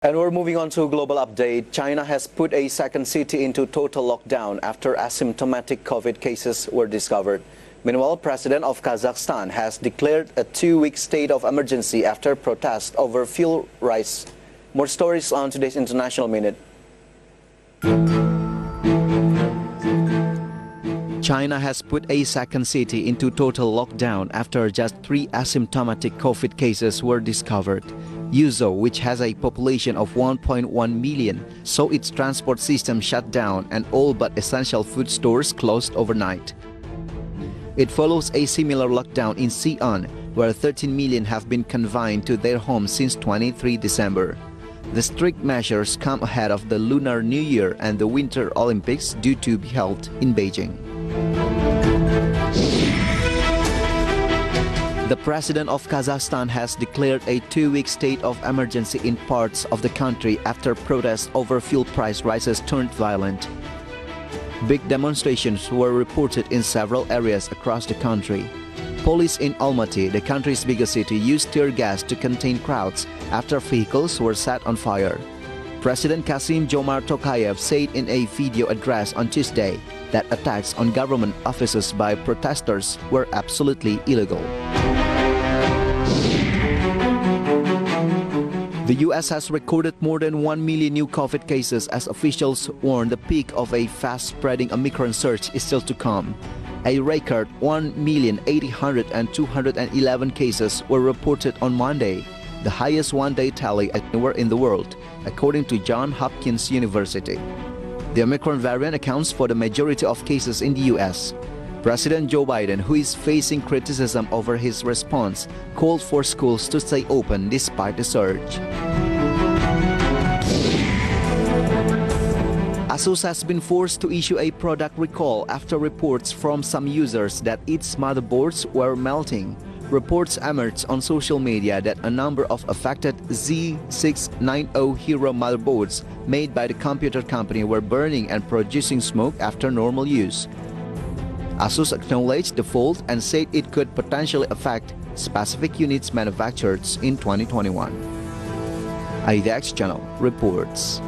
And we're moving on to a global update. China has put a second city into total lockdown after asymptomatic COVID cases were discovered. Meanwhile, President of Kazakhstan has declared a 2-week state of emergency after protests over fuel rise. More stories on today's International Minute. China has put a second city into total lockdown after just 3 asymptomatic COVID cases were discovered. Yuzhou, which has a population of 1.1 million, saw its transport system shut down and all but essential food stores closed overnight. It follows a similar lockdown in Xi'an, where 13 million have been confined to their homes since 23 December. The strict measures come ahead of the Lunar New Year and the Winter Olympics due to be held in Beijing. The President of Kazakhstan has declared a 2-week state of emergency in parts of the country after protests over fuel price rises turned violent. Big demonstrations were reported in several areas across the country. Police in Almaty, the country's biggest city, used tear gas to contain crowds after vehicles were set on fire. President Kassym-Jomart Tokayev said in a video address on Tuesday that attacks on government offices by protesters were absolutely illegal. The U.S. has recorded more than 1 million new COVID cases as officials warn the peak of a fast-spreading Omicron surge is still to come. A record 1,800,211 cases were reported on Monday, the highest one-day tally anywhere in the world, according to Johns Hopkins University. The Omicron variant accounts for the majority of cases in the U.S. President Joe Biden, who is facing criticism over his response, called for schools to stay open despite the surge. Asus has been forced to issue a product recall after reports from some users that its motherboards were melting. Reports emerged on social media that a number of affected Z690 Hero motherboards made by the computer company were burning and producing smoke after normal use. Asus acknowledged the fault and said it could potentially affect specific units manufactured in 2021. IDX Channel reports.